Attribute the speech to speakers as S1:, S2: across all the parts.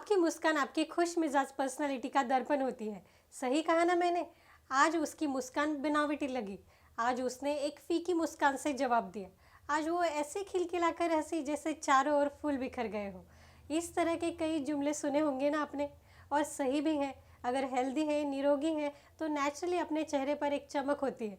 S1: आपकी मुस्कान आपकी खुश मिजाज पर्सनालिटी का दर्पण होती है। सही कहा ना मैंने। आज उसकी मुस्कान बनावटी लगी। आज उसने एक फीकी मुस्कान से जवाब दिया। आज वो ऐसे खिलखिलाकर हंसी जैसे चारों ओर फूल बिखर गए हो। इस तरह के कई जुमले सुने होंगे ना आपने। और सही भी है। अगर हेल्दी है, निरोगी है, तो नेचुरली अपने चेहरे पर एक चमक होती है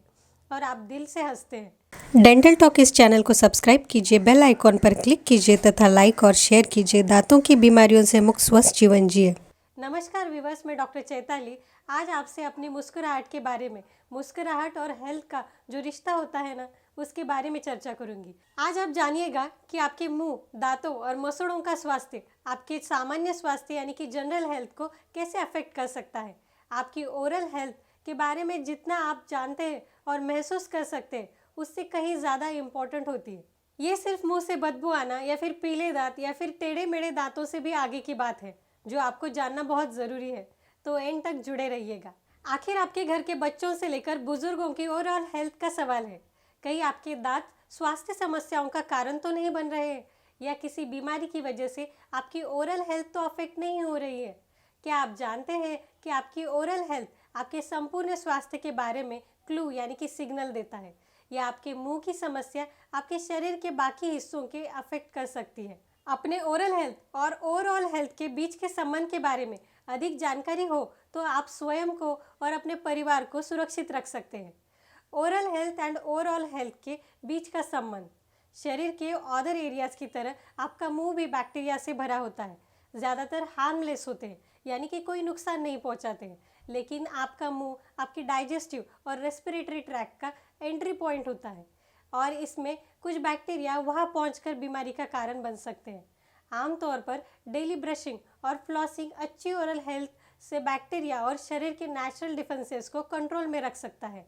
S1: और आप दिल से हंसते हैं। डेंटल टॉक इस चैनल को सब्सक्राइब कीजिए, बेल आइकॉन पर क्लिक कीजिए तथा लाइक और शेयर कीजिए। दांतों की बीमारियों से मुक्त स्वस्थ जीवन जिए। नमस्कार व्यूअर्स, मैं डॉक्टर चैताली आज आपसे अपनी मुस्कुराहट के बारे में, मुस्कुराहट और हेल्थ का जो रिश्ता होता है ना, उसके बारे में चर्चा करूंगी। आज आप जानिएगा कि आपके मुंह, दांतों और मसूड़ों का स्वास्थ्य आपके सामान्य स्वास्थ्य यानी कि जनरल हेल्थ को कैसे अफेक्ट कर सकता है। आपकी ओरल हेल्थ के बारे में जितना आप जानते हैं और महसूस कर सकते हैं, उससे कहीं ज़्यादा इम्पोर्टेंट होती है। ये सिर्फ मुंह से बदबू आना या फिर पीले दांत या फिर टेढ़े मेढ़े दांतों से भी आगे की बात है, जो आपको जानना बहुत ज़रूरी है। तो एंड तक जुड़े रहिएगा। आखिर आपके घर के बच्चों से लेकर बुजुर्गों की ओवरऑल हेल्थ का सवाल है। कहीं आपके दांत स्वास्थ्य समस्याओं का कारण तो नहीं बन रहे हैं, या किसी बीमारी की वजह से आपकी ओरल हेल्थ तो अफेक्ट नहीं हो रही है। क्या आप जानते हैं कि आपकी ओरल हेल्थ आपके संपूर्ण स्वास्थ्य के बारे में क्लू यानी कि सिग्नल देता है, या आपके मुंह की समस्या आपके शरीर के बाकी हिस्सों के अफेक्ट कर सकती है। अपने ओरल हेल्थ और ओवरऑल हेल्थ के बीच के संबंध के बारे में अधिक जानकारी हो तो आप स्वयं को और अपने परिवार को सुरक्षित रख सकते हैं। Oral health and overall health के बीच का संबंध। शरीर के अदर एरियाज की तरह आपका मुंह भी बैक्टीरिया से भरा होता है। ज़्यादातर हार्मलेस होते हैं, यानी कि कोई नुकसान नहीं पहुंचाते हैं, लेकिन आपका मुंह आपकी डाइजेस्टिव और रेस्पिरेटरी ट्रैक्ट का एंट्री पॉइंट होता है और इसमें कुछ बैक्टीरिया वहां पहुंचकर बीमारी का कारण बन सकते हैं। आमतौर पर डेली ब्रशिंग और फ्लॉसिंग अच्छी ओरल हेल्थ से बैक्टीरिया और शरीर के नेचुरल डिफेंसेस को कंट्रोल में रख सकता है।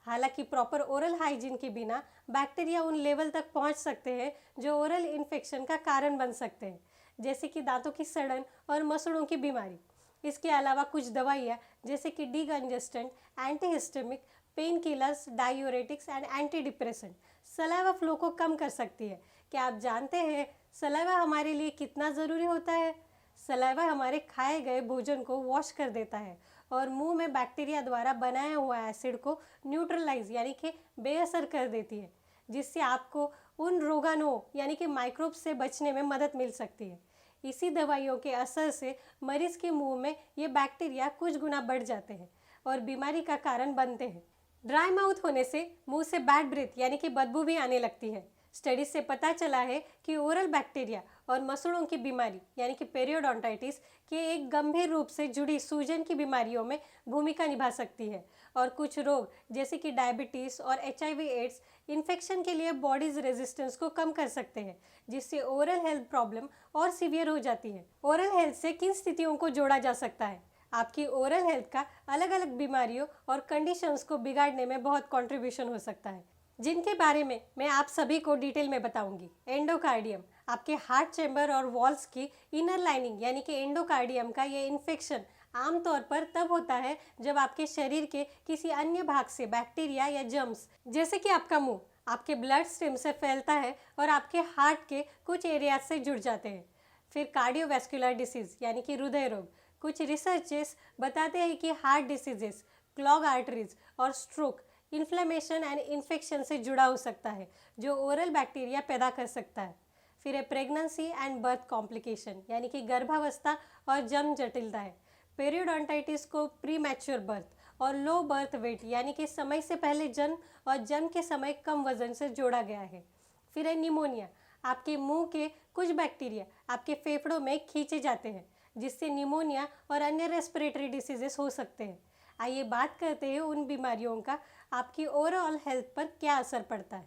S1: हालांकि प्रॉपर ओरल हाइजीन के बिना बैक्टीरिया उन लेवल तक पहुंच सकते हैं जो ओरल इन्फेक्शन का कारण बन सकते हैं, जैसे कि दांतों की सड़न और मसूड़ों की बीमारी। इसके अलावा कुछ दवाइयाँ जैसे कि decongestant, antihistaminic, pain killers, diuretics and antidepressant saliva flow को कम कर सकती है। क्या आप जानते हैं सलाइवा हमारे लिए कितना ज़रूरी होता है? सलाइवा हमारे खाए गए भोजन को वॉश कर देता है और मुंह में बैक्टीरिया द्वारा बनाया हुआ एसिड को न्यूट्रलाइज यानी कि बेअसर कर देती है, जिससे आपको उन रोगाणुओं यानी कि माइक्रोब्स से बचने में मदद मिल सकती है। इसी दवाइयों के असर से मरीज के मुंह में ये बैक्टीरिया कुछ गुना बढ़ जाते हैं और बीमारी का कारण बनते हैं। ड्राई माउथ होने से मुंह से बैड ब्रीथ यानी कि बदबू भी आने लगती है। स्टडी से पता चला है कि ओरल बैक्टीरिया और मसूड़ों की बीमारी यानी कि पेरियोडोंटाइटिस के एक गंभीर रूप से जुड़ी सूजन की बीमारियों में भूमिका निभा सकती है, और कुछ रोग जैसे कि डायबिटीज़ और HIV एड्स इन्फेक्शन के लिए बॉडीज रेजिस्टेंस को कम कर सकते हैं, जिससे ओरल हेल्थ प्रॉब्लम और सीवियर हो जाती है। ओरल हेल्थ से किन स्थितियों को जोड़ा जा सकता है? आपकी ओरल हेल्थ का अलग अलग बीमारियों और कंडीशंस को बिगाड़ने में बहुत कंट्रीब्यूशन हो सकता है, जिनके बारे में मैं आप सभी को डिटेल में बताऊंगी। एंडोकार्डियम, आपके हार्ट चैम्बर और वॉल्स की इनर लाइनिंग यानी कि एंडोकार्डियम का ये इन्फेक्शन आमतौर पर तब होता है जब आपके शरीर के किसी अन्य भाग से बैक्टीरिया या जर्म्स, जैसे कि आपका मुंह, आपके ब्लड स्ट्रीम से फैलता है और आपके हार्ट के कुछ एरिया से जुड़ जाते हैं। फिर कार्डियोवैस्कुलर डिसीज यानी कि हृदय रोग। कुछ रिसर्चेस बताते हैं कि हार्ट डिसीजेस, क्लॉग आर्टरीज और स्ट्रोक इन्फ्लेमेशन एंड इन्फेक्शन से जुड़ा हो सकता है, जो ओरल बैक्टीरिया पैदा कर सकता है। फिर है प्रेगनेंसी एंड बर्थ कॉम्प्लिकेशन यानी कि गर्भावस्था और जन्म जटिलताएं। पेरियोडोंटाइटिस को प्री मैच्योर बर्थ और लो बर्थ वेट यानी कि समय से पहले जन्म और जन्म के समय कम वजन से जोड़ा गया है। फिर है निमोनिया, आपके मुंह के कुछ बैक्टीरिया आपके फेफड़ों में खींचे जाते हैं, जिससे निमोनिया और अन्य रेस्पिरेटरी डिसीजेस हो सकते हैं। आइए बात करते हैं उन बीमारियों का आपकी ओवरऑल हेल्थ पर क्या असर पड़ता है।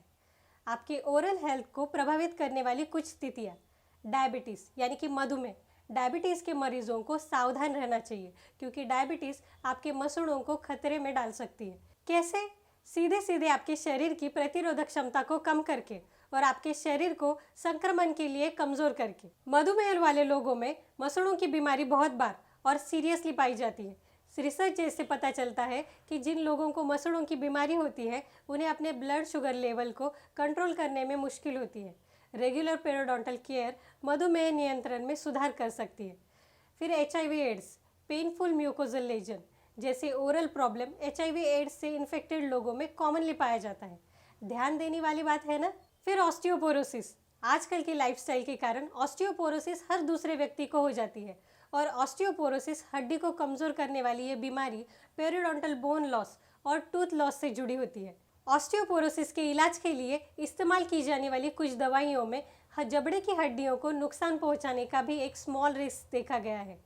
S1: आपके ओरल हेल्थ को प्रभावित करने वाली कुछ स्थितियाँ। डायबिटीज़ यानी कि मधुमेह। डायबिटीज़ के मरीजों को सावधान रहना चाहिए, क्योंकि डायबिटीज़ आपके मसूड़ों को खतरे में डाल सकती है। कैसे? सीधे सीधे आपके शरीर की प्रतिरोधक क्षमता को कम करके और आपके शरीर को संक्रमण के लिए कमज़ोर करके। मधुमेह वाले लोगों में मसूड़ों की बीमारी बहुत बार और सीरियसली पाई जाती है। रिसर्च से पता चलता है कि जिन लोगों को मसूड़ों की बीमारी होती है, उन्हें अपने ब्लड शुगर लेवल को कंट्रोल करने में मुश्किल होती है। रेगुलर पेरियोडोंटल केयर मधुमेह नियंत्रण में सुधार कर सकती है। फिर HIV AIDS, painful mucosal lesion जैसे ओरल प्रॉब्लम HIV एड्स से इन्फेक्टेड लोगों में कॉमनली पाया जाता है। ध्यान देने वाली बात है ना। फिर ऑस्टियोपोरोसिस, आजकल के लाइफस्टाइल के कारण ऑस्टियोपोरोसिस हर दूसरे व्यक्ति को हो जाती है और ऑस्टियोपोरोसिस हड्डी को कमज़ोर करने वाली ये बीमारी पेरियोडोंटल बोन लॉस और टूथ लॉस से जुड़ी होती है। ऑस्टियोपोरोसिस के इलाज के लिए इस्तेमाल की जाने वाली कुछ दवाइयों में जबड़े की हड्डियों को नुकसान पहुंचाने का भी एक स्मॉल रिस्क देखा गया है।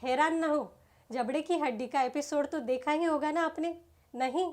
S1: हैरान ना हो, जबड़े की हड्डी का एपिसोड तो देखा ही होगा ना आपने। नहीं,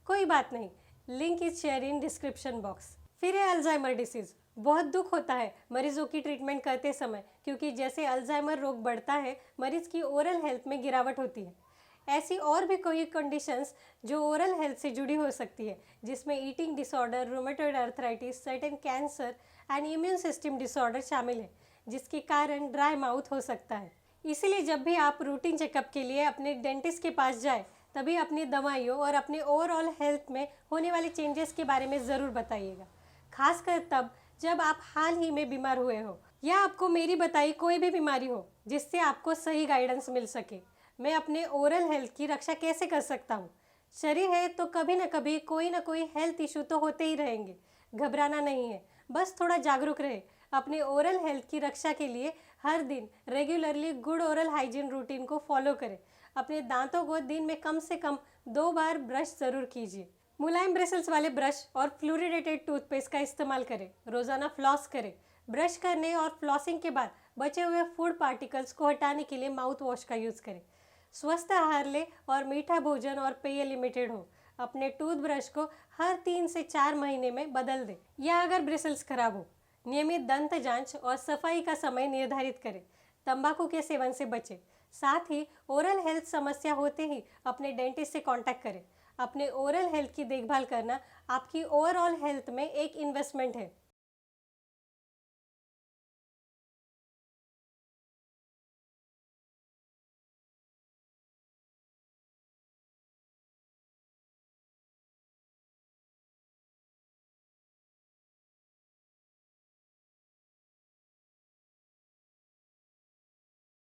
S1: कोई बात नहीं, link is share in description box. फिर है अल्जाइमर डिसीज़। बहुत दुख होता है मरीजों की ट्रीटमेंट करते समय, क्योंकि जैसे अल्जाइमर रोग बढ़ता है मरीज की ओरल हेल्थ में गिरावट होती है। ऐसी और भी कोई कंडीशंस जो ओरल हेल्थ से जुड़ी हो सकती है, जिसमें eating disorder, rheumatoid arthritis, certain cancer and immune system disorder शामिल है, जिसके कारण ड्राई माउथ हो सकता है। इसीलिए जब भी आप रूटीन चेकअप के लिए अपने डेंटिस्ट के पास जाए, तभी अपनी दवाइयों और अपने ओवरऑल हेल्थ में होने वाले चेंजेस के बारे में ज़रूर बताइएगा, खासकर तब जब आप हाल ही में बीमार हुए हो या आपको मेरी बताई कोई भी बीमारी हो जिससे आपको सही गाइडेंस मिल सके। मैं अपने ओरल हेल्थ की रक्षा कैसे कर सकता हूँ? शरीर है तो कभी ना कभी कोई ना कोई हेल्थ इशू तो होते ही रहेंगे। घबराना नहीं है, बस थोड़ा जागरूक रहे। अपने ओरल हेल्थ की रक्षा के लिए हर दिन regularly good oral hygiene routine को फॉलो करें। अपने दांतों को दिन में कम से कम 2 बार ब्रश ज़रूर कीजिए। मुलायम ब्रिसल्स वाले ब्रश और फ्लोरिडेटेड टूथपेस्ट का इस्तेमाल करें। रोज़ाना फ्लॉस करें। ब्रश करने और फ्लॉसिंग के बाद बचे हुए फूड पार्टिकल्स को हटाने के लिए माउथ वॉश का यूज़ करें। स्वस्थ आहार लें और मीठा भोजन और पेय लिमिटेड हो। अपने टूथब्रश को हर 3 से 4 महीने में बदल दें। या अगर ब्रिसल्स खराब हो, नियमित दंत जांच और सफाई का समय निर्धारित करें। तंबाकू के सेवन से बचें। साथ ही ओरल हेल्थ समस्या होते ही अपने डेंटिस्ट से कांटेक्ट करें। अपने ओरल हेल्थ की देखभाल करना आपकी ओवरऑल हेल्थ में एक इन्वेस्टमेंट है।